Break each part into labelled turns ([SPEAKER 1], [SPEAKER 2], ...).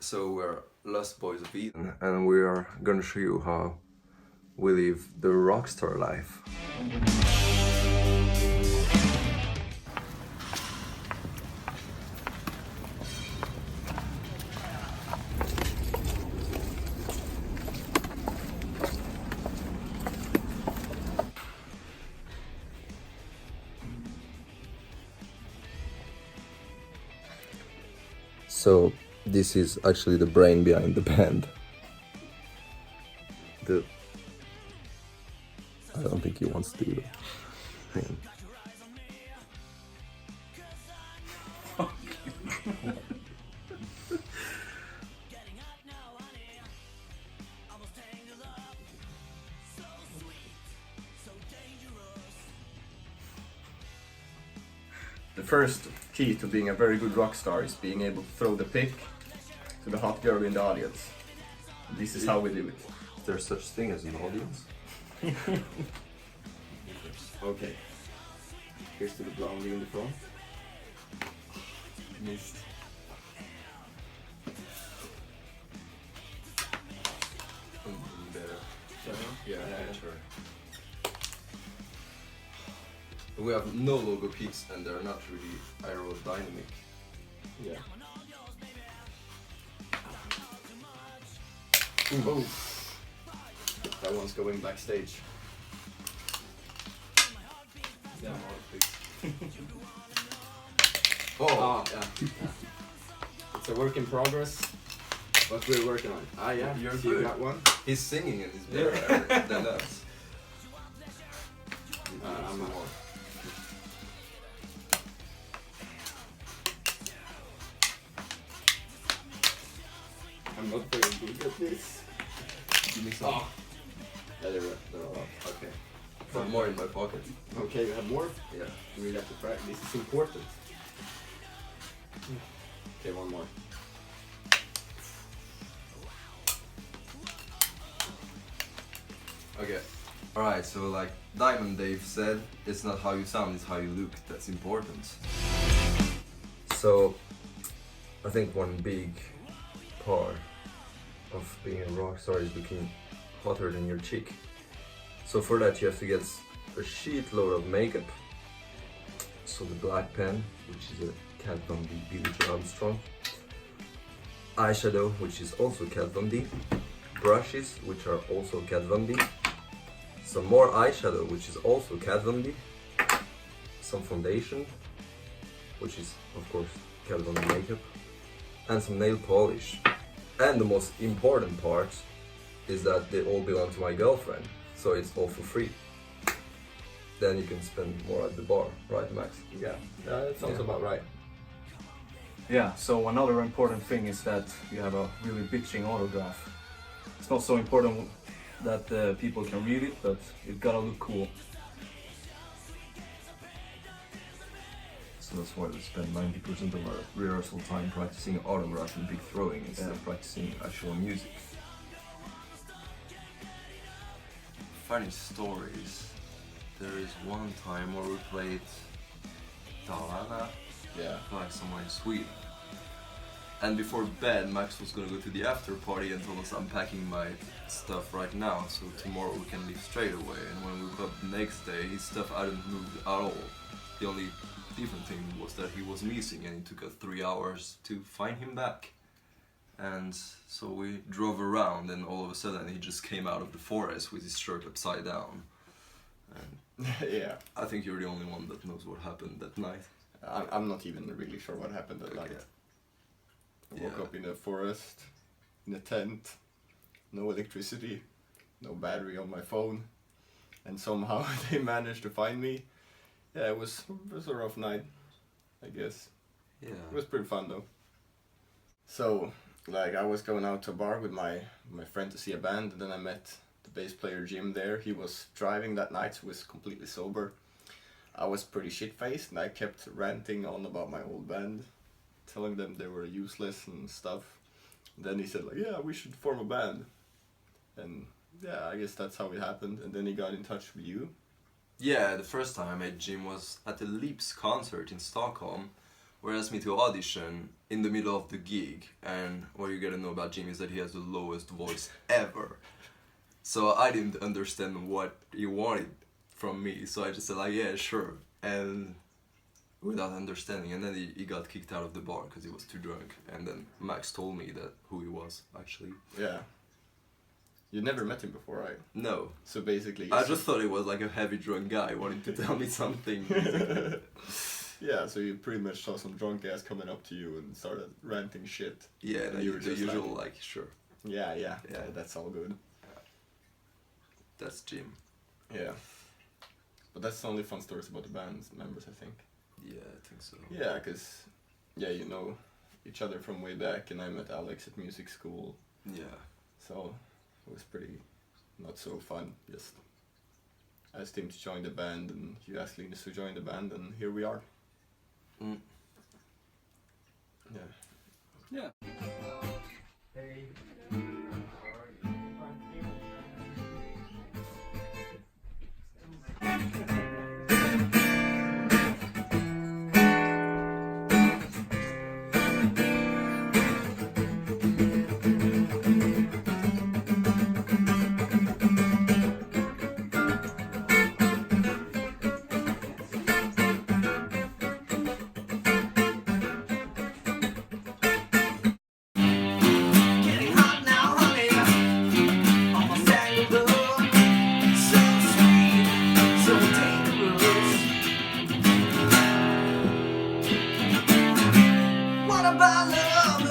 [SPEAKER 1] So we're Lustboys of Eden, and we are gonna show you how we live the rockstar life. So this is actually the brain behind the band. I don't think he wants to do the thing.
[SPEAKER 2] The first key to being a very good rock star is being able to throw the pick to the hot girl in the audience. This is how we do it.
[SPEAKER 1] Is there such thing as an audience?
[SPEAKER 2] Okay. Here's to the blondie in the front. Missed.
[SPEAKER 1] Yeah, sure. We have no logo peaks and they're not really aerodynamic.
[SPEAKER 2] Yeah. Oh. That one's going backstage.
[SPEAKER 1] Yeah, oh,
[SPEAKER 2] yeah. It's a work in progress, but we're working on it. Ah, yeah.
[SPEAKER 1] You're
[SPEAKER 2] See,
[SPEAKER 1] good.
[SPEAKER 2] you got one?
[SPEAKER 1] He's singing and he's better than us.
[SPEAKER 2] I'm not. I'm not very good at this.
[SPEAKER 1] Give me some.
[SPEAKER 2] Oh. Yeah, they're all up.
[SPEAKER 1] Okay. Put more in my pocket.
[SPEAKER 2] Okay, you have more?
[SPEAKER 1] Yeah.
[SPEAKER 2] You really have to practice. This is important. Okay, one more.
[SPEAKER 1] Okay. Alright, so like Diamond Dave said, it's not how you sound, it's how you look. That's important. So, I think one big part of being a rock star is looking hotter than your chick. So for that you have to get a shitload of makeup. So the black pen, which is a Kat Von D Billie Joe Armstrong. Eyeshadow, which is also Kat Von D. Brushes, which are also Kat Von D. Some more eyeshadow, which is also Kat Von D. Some foundation, which is of course Kat Von D makeup. And some nail polish. And the most important part is that they all belong to my girlfriend, so it's all for free. Then you can spend more at the bar, right, Max?
[SPEAKER 2] Yeah, that sounds about right.
[SPEAKER 3] Yeah, so another important thing is that you have a really bitching autograph. It's not so important that people can read it, but it gotta look cool.
[SPEAKER 1] So that's why we spend 90% of our rehearsal time practicing autograph and big throwing instead of practicing actual music. Funny stories. There is one time where we played Dalarna, like somewhere in Sweden. And before bed, Max was gonna go to the after party and told us I'm packing my stuff right now, so tomorrow we can leave straight away. And when we woke up the next day, his stuff hadn't moved at all. The only different thing was that he was missing and it took us 3 hours to find him back. And so we drove around and all of a sudden he just came out of the forest with his shirt upside down. And
[SPEAKER 2] Yeah.
[SPEAKER 1] I think you're the only one that knows what happened that night.
[SPEAKER 2] I'm not even really sure what happened that night. I woke up in a forest, in a tent, no electricity, no battery on my phone, and somehow they managed to find me. Yeah, it was a rough night, I guess.
[SPEAKER 1] Yeah.
[SPEAKER 2] It was pretty fun though. So, like, I was going out to a bar with my friend to see a band, and then I met the bass player Jim there. He was driving that night, so he was completely sober. I was pretty shit-faced, and I kept ranting on about my old band, telling them they were useless and stuff. And then he said, like, yeah, we should form a band. And yeah, I guess that's how it happened. And then he got in touch with you.
[SPEAKER 1] Yeah, the first time I met Jim was at the Leaps concert in Stockholm, where he asked me to audition in the middle of the gig, and what you gotta know about Jim is that he has the lowest voice ever. So I didn't understand what he wanted from me, so I just said like, yeah, sure, and without understanding, and then he got kicked out of the bar because he was too drunk, and then Max told me that who he was, actually.
[SPEAKER 2] Yeah. You never met him before, right?
[SPEAKER 1] No.
[SPEAKER 2] So basically...
[SPEAKER 1] I just thought he was like a heavy drunk guy wanting to tell me something.
[SPEAKER 2] Yeah, so you pretty much saw some drunk ass coming up to you and started ranting shit.
[SPEAKER 1] Yeah, and you were the usual like, sure.
[SPEAKER 2] Yeah, that's all good.
[SPEAKER 1] That's Jim.
[SPEAKER 2] Yeah. But that's the only fun stories about the band's members, I think.
[SPEAKER 1] Yeah, I think so.
[SPEAKER 2] Yeah, because, yeah, you know each other from way back, and I met Alex at music school.
[SPEAKER 1] Yeah.
[SPEAKER 2] So it was pretty not so fun. Just asked him to join the band, and he asked Linus to join the band, and here we are.
[SPEAKER 1] Mm.
[SPEAKER 2] Yeah.
[SPEAKER 3] Yeah.
[SPEAKER 4] Hey. Getting hot now, honey. Almost tangled, so sweet, so dangerous. What about love?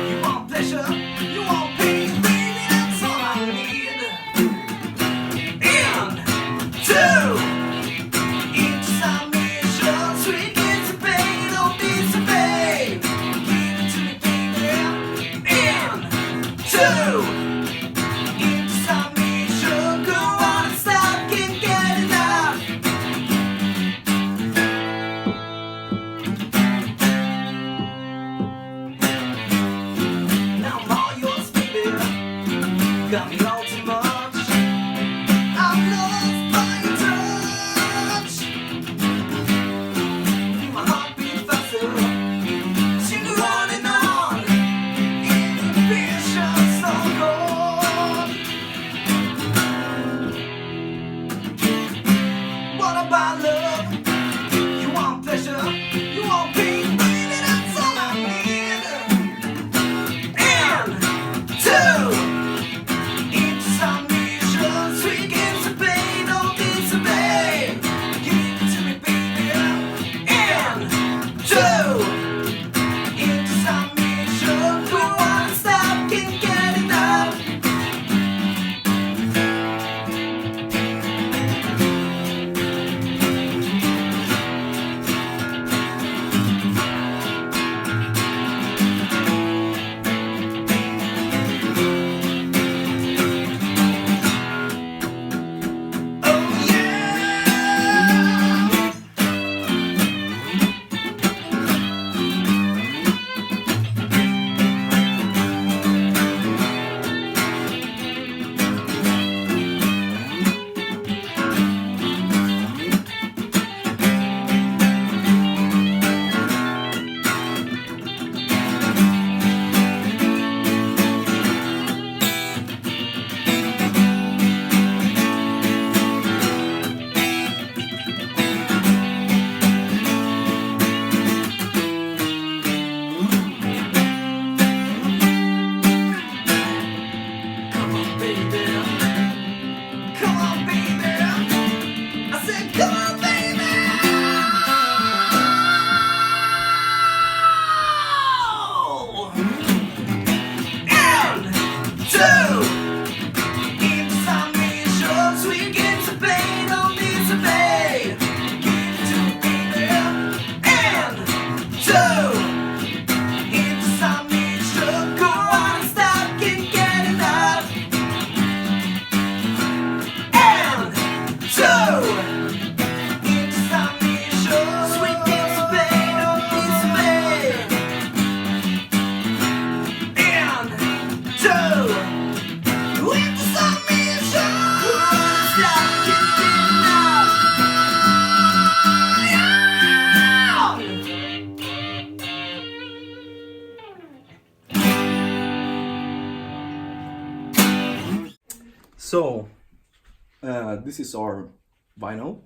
[SPEAKER 4] You want pleasure, you want pain, baby, that's all I need. Into submission, sweet kiss and pain, don't disobey. Give it to me, baby. Into submission, go on and stop, can't get enough. Now I'm all yours, baby. Got me all too much. I'm lost by your touch. My heart beat faster. Sing on and on. Inhibition so gone. What about love? You want pleasure? You want pain? Baby, that's all I need. Into submission, sweet games of pain, don't disobey. Give it to me, baby. Into submission, go on and stop, can't get enough. Oh yeah. Come on, baby. Come on, baby. I said, come on, baby. Into submission, sweet games of pain, don't disobey. Give it to me, baby. Into submission, go on and stop, can't get enough. Into submission, sweet games of pain, don't disobey.
[SPEAKER 3] So, this is our vinyl,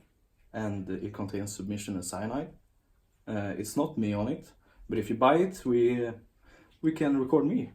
[SPEAKER 3] and it contains submission and cyanide. It's not me on it, but if you buy it, we can record me.